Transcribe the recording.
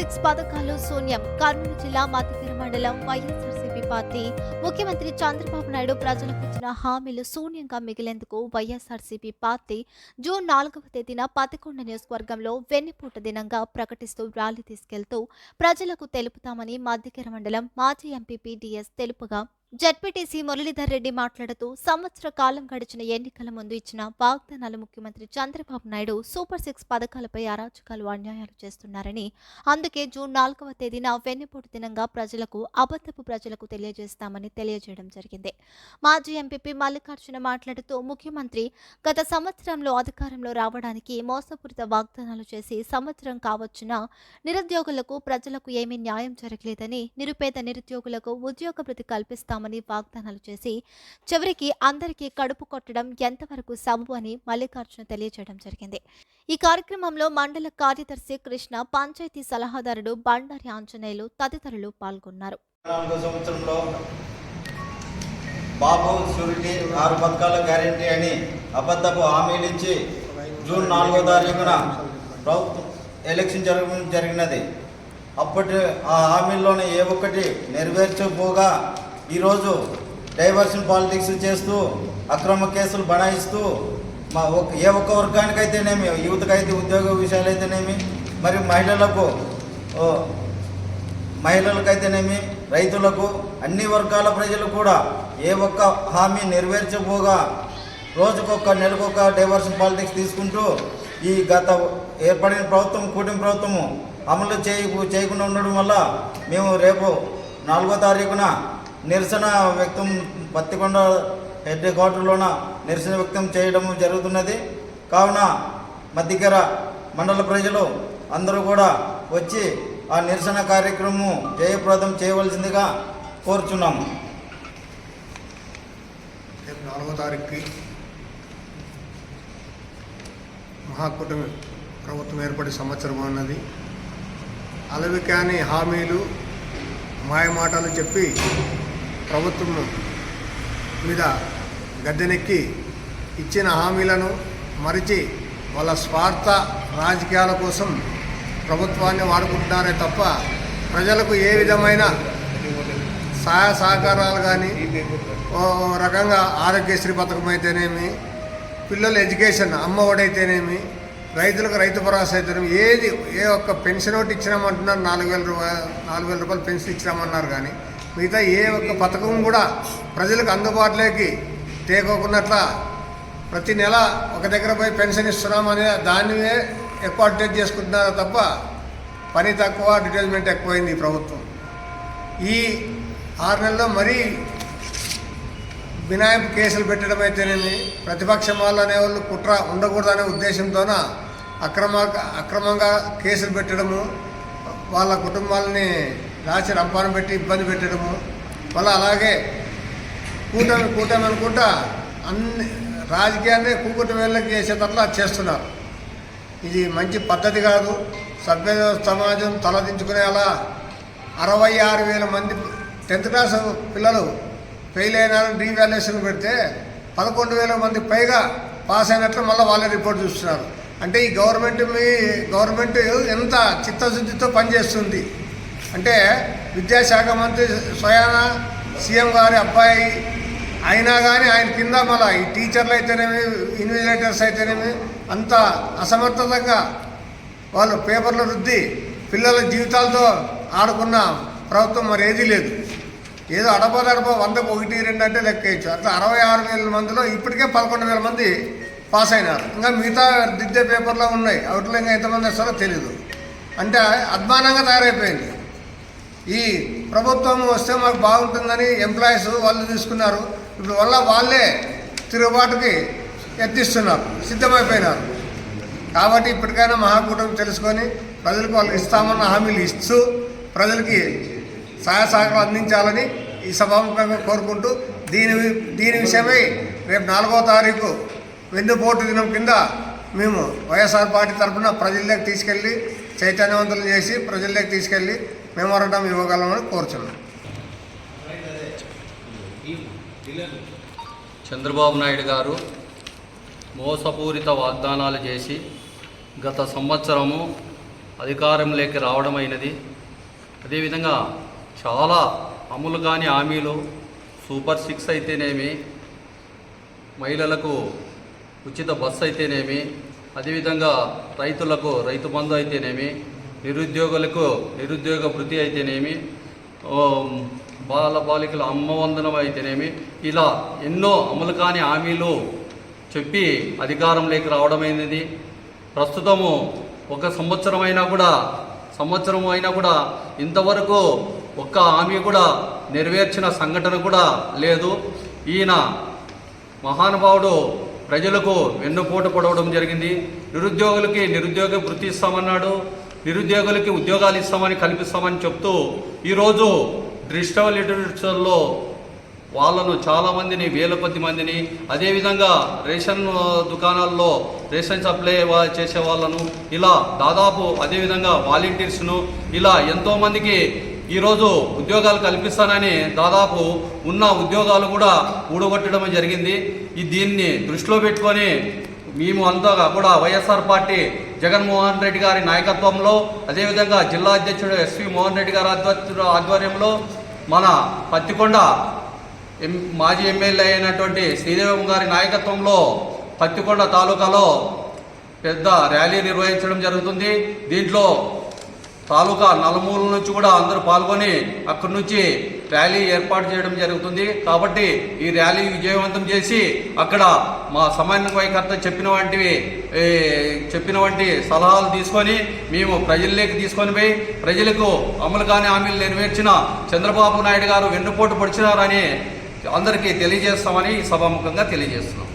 6 పథకాల్లో శూన్యం. కర్నూలు జిల్లా మధ్యగిరి మండలం వైఎస్ఆర్సీపీ పార్టీ ముఖ్యమంత్రి చంద్రబాబు నాయుడు ప్రజలకు ఇచ్చిన హామీలు శూన్యంగా మిగిలేందుకు వైఎస్ఆర్సీపీ పార్టీ జూన్ 4వ తేదీన 11 నియోజకవర్గంలో వెన్నుపూట దినంగా ప్రకటిస్తూ ర్యాలీ తీసుకెళ్తూ ప్రజలకు తెలుపుతామని మధ్యగిరి మండలం మాజీ ఎంపీపీ డిఎస్ తెలుపుగా, జెడ్పీటీసీ మురళీధర్ రెడ్డి మాట్లాడుతూ సంవత్సర కాలం గడిచిన ఎన్నికల ముందు ఇచ్చిన వాగ్దానాలు ముఖ్యమంత్రి చంద్రబాబు నాయుడు సూపర్ 6 పథకాలపై అరాచకాలు అన్యాయాలు చేస్తున్నారని, అందుకే జూన్ 4వ తేదీన వెన్నుపోటు దినంగా అబద్ధపు ప్రజలకు తెలియజేస్తామని తెలియజేయడం జరిగింది. మాజీ ఎంపీపీ మల్లికార్జున మాట్లాడుతూ ముఖ్యమంత్రి గత సంవత్సరంలో అధికారంలో రావడానికి మోసపూరిత వాగ్దానాలు చేసి సంవత్సరం కావచ్చునా నిరుద్యోగులకు ప్రజలకు ఏమీ న్యాయం జరగలేదని, నిరుపేద నిరుద్యోగులకు ఉద్యోగ భృతి కల్పిస్తామని వాగ్దానాలు చేసి చివరికి అందరికీ కడుపు కొట్టడం ఎంతవరకు సబబు అని మల్లికార్జున తెలియజేయడం జరిగింది. ఈ కార్యక్రమంలో మండల కార్యదర్శి కృష్ణ, పంచాయతీ సలహాదారుడు బండారి ఆంజనేయులు తదితరులు పాల్గొన్నారు. బాబు షూరిటీ 6 పథకాల గ్యారెంటీ అని అబద్ధపు హామీలు ఇచ్చి జూన్ 4వ తారీఖున ప్రభుత్వం ఎలక్షన్ జరిగినది. అప్పటి ఆ హామీల్లోనే ఏ ఒక్కటి నెరవేర్చకపోగా ఈరోజు డైవర్షన్ పాలిటిక్స్ చేస్తూ అక్రమ కేసులు బనాయిస్తూ ఏ ఒక్క వర్గానికైతేనేమి, యువతకైతే ఉద్యోగ విషయాలైతేనేమి, మరి మహిళలకైతేనేమి, రైతులకు, అన్ని వర్గాల ప్రజలు కూడా ఏ ఒక్క హామీ నెరవేర్చబోగా నెలకొక డైవర్షన్ పాలిటిక్స్ తీసుకుంటూ ఈ గత ఏర్పడిన ప్రభుత్వం, కూటమి ప్రభుత్వము అమలు చేయకుండా ఉండడం వల్ల మేము రేపు 4వ తారీఖున నిరసన వ్యక్తం పత్తికొండ హెడ్ క్వార్టర్లోన నిరసన వ్యక్తం చేయడం జరుగుతున్నది. కావున మధ్యగిర మండల ప్రజలు అందరూ కూడా వచ్చి ఆ నిరసన కార్యక్రమం జయప్రదం చేయవలసిందిగా కోరుచున్నాము. 4వ తారీఖుకి మహాకూటమి ప్రభుత్వం ఏర్పడి సంవత్సరం అన్నది. అలవి కాని హామీలు, మాయమాటలు చెప్పి ప్రభుత్వం మీద గద్దెనెక్కి ఇచ్చిన హామీలను మరిచి వాళ్ళ స్వార్థ రాజకీయాల కోసం ప్రభుత్వాన్ని వాడుకుంటున్నారే తప్ప ప్రజలకు ఏ విధమైన సహాయ సహకారాలు కానీ, ఓ రకంగా ఆరోగ్యశ్రీ పథకం అయితేనేమి, పిల్లల ఎడ్యుకేషన్ అమ్మ ఒడైతేనేమి, రైతులకు రైతు భరోసా అయితేనేమి, ఏ ఒక్క పెన్షన్ ఒకటి ఇచ్చినామంటున్నారు. 4,000 రూపాయలు పెన్షన్ ఇచ్చినామన్నారు. కానీ మిగతా ఏ ఒక్క పథకం కూడా ప్రజలకు అందుబాటులోకి తేకోకున్నట్ల ప్రతి నెల ఒక దగ్గర పోయి పెన్షన్ ఇస్తున్నామనే దానివే ఎక్కువ అడ్వర్టైజ్ చేసుకుంటున్నారు తప్ప పని తక్కువ, అడ్వర్టైజ్మెంట్ ఎక్కువైంది ఈ ప్రభుత్వం. ఈ 6 నెలల్లో మరీ వినాయక కేసులు పెట్టడం అయితేనేమి, ప్రతిపక్షం వాళ్ళు అనేవాళ్ళు కుట్ర ఉండకూడదనే ఉద్దేశంతోన అక్రమంగా కేసులు పెట్టడము, వాళ్ళ కుటుంబాలని రాసి రంపాను పెట్టి ఇబ్బంది పెట్టడము, మళ్ళీ అలాగే కూటమి అనుకుంటా అన్ని రాజకీయాన్ని కూకుటి వేళ్ళకి చేసేటట్లా చేస్తున్నారు. ఇది మంచి పద్ధతి కాదు. సభ్య సమాజం తలదించుకునేలా 66,000 మంది 10th క్లాస్ పిల్లలు ఫెయిల్ అయినారని రీవాల్యుయేషన్ పెడితే 11,000 మంది పైగా పాస్ అయినట్లు మళ్ళీ వాళ్ళే రిపోర్ట్ చూస్తున్నారు. అంటే ఈ గవర్నమెంట్ ఎంత చిత్తశుద్ధితో పనిచేస్తుంది అంటే, విద్యాశాఖ మంత్రి స్వయాన సీఎం గారి అబ్బాయి అయినా కానీ ఆయన కింద మళ్ళీ ఈ టీచర్లు అయితేనేమి, ఇన్విజిలేటర్స్ అయితేనేమి అంత అసమర్థతంగా వాళ్ళు పేపర్లు రుద్ది పిల్లల జీవితాలతో ఆడుకున్న ప్రభుత్వం మరి ఏదీ లేదు. ఏదో అడపదడప 100కు 1, 2 అంటే లెక్కేయచ్చు. అట్లా 66,000 మందిలో ఇప్పటికే 11,000 మంది పాస్ అయినారు. ఇంకా మిగతా దిద్దే పేపర్లో ఉన్నాయి. వాటిలో ఇంకా ఎంతమంది వస్తారో తెలీదు. అంటే అద్మానంగా తయారైపోయింది. ఈ ప్రభుత్వం వస్తే మాకు బాగుంటుందని ఎంప్లాయీస్ వాళ్ళు తీసుకున్నారు. ఇప్పుడు వాళ్ళే తిరుగుబాటుకి యత్నిస్తున్నారు, సిద్ధమైపోయినారు. కాబట్టి ఇప్పటికైనా మహాకూటమి తెలుసుకొని ప్రజలకు వాళ్ళు ఇస్తామన్న హామీలు ఇస్తూ ప్రజలకి సహాయ సహకారం అందించాలని ఈ సభాముఖంగా కోరుకుంటూ దీని విషయమై రేపు 4వ తారీఖు వెన్నుపోటు దినం కింద మేము వైఎస్ఆర్ పార్టీ తరఫున ప్రజల్లోకి తీసుకెళ్ళి చైతన్యవంతులు చేసి ప్రజల్లోకి తీసుకెళ్ళి మెమోరాండం ఇవ్వగలమని కోరుచున్నాం. చంద్రబాబు నాయుడు గారు మోసపూరిత వాగ్దానాలు చేసి గత సంవత్సరము అధికారంలోకి రావడమైనది. అదేవిధంగా చాలా అమలు కాని హామీలు సూపర్ 6 అయితేనేమి, మహిళలకు ఉచిత బస్సు అయితేనేమి, అదేవిధంగా రైతులకు రైతు బంధు అయితేనేమి, నిరుద్యోగులకు నిరుద్యోగ భృతి అయితేనేమి, బాలికల అమ్మవందనం అయితేనేమి, ఇలా ఎన్నో అమలు కాని హామీలు చెప్పి అధికారంలోకి రావడమైనది. ప్రస్తుతము ఒక సంవత్సరం అయినా కూడా ఇంతవరకు ఒక్క హామీ కూడా నెరవేర్చిన సంఘటన కూడా లేదు. ఈయన మహానుభావుడు ప్రజలకు వెన్నుపోటు పొడవడం జరిగింది. నిరుద్యోగులకి నిరుద్యోగ వృత్తి ఇస్తామన్నాడు, నిరుద్యోగులకి ఉద్యోగాలు ఇస్తామని కల్పిస్తామని చెప్తూ ఈరోజు డిజిటల్ లిటరేచర్లో వాళ్ళను చాలామందిని, వేల కొద్ది మందిని, అదేవిధంగా రేషన్ దుకాణాల్లో రేషన్ సప్లై చేసే వాళ్ళను, ఇలా దాదాపు అదేవిధంగా వాలంటీర్స్ను, ఇలా ఎంతోమందికి ఈరోజు ఉద్యోగాలు కల్పిస్తానని దాదాపు ఉన్న ఉద్యోగాలు కూడా ఊడగొట్టడం జరిగింది. దీన్ని దృష్టిలో పెట్టుకొని మేము అంతా కూడా వైఎస్ఆర్ పార్టీ జగన్మోహన్ రెడ్డి గారి నాయకత్వంలో, అదేవిధంగా జిల్లా అధ్యక్షుడు ఎస్వి మోహన్ రెడ్డి గారి ఆధ్వర్యంలో మన పత్తికొండ మాజీ ఎమ్మెల్యే అయినటువంటి శ్రీదేవం గారి నాయకత్వంలో పత్తికొండ తాలూకాలో పెద్ద ర్యాలీ నిర్వహించడం జరుగుతుంది. దీంట్లో తాలూకా నలుమూల నుంచి కూడా అందరూ పాల్గొని అక్కడి నుంచి ర్యాలీ ఏర్పాటు చేయడం జరుగుతుంది. కాబట్టి ఈ ర్యాలీ విజయవంతం చేసి అక్కడ మా సమన్వయకర్త చెప్పినవంటి సలహాలు తీసుకొని మేము ప్రజల్లోకి తీసుకొని పోయి ప్రజలకు అమలు కాని హామీలు నెరవేర్చిన చంద్రబాబు నాయుడు గారు వెన్నుపోటు పొడిచినారని అందరికీ తెలియజేస్తామని సభాముఖంగా తెలియజేస్తున్నాం.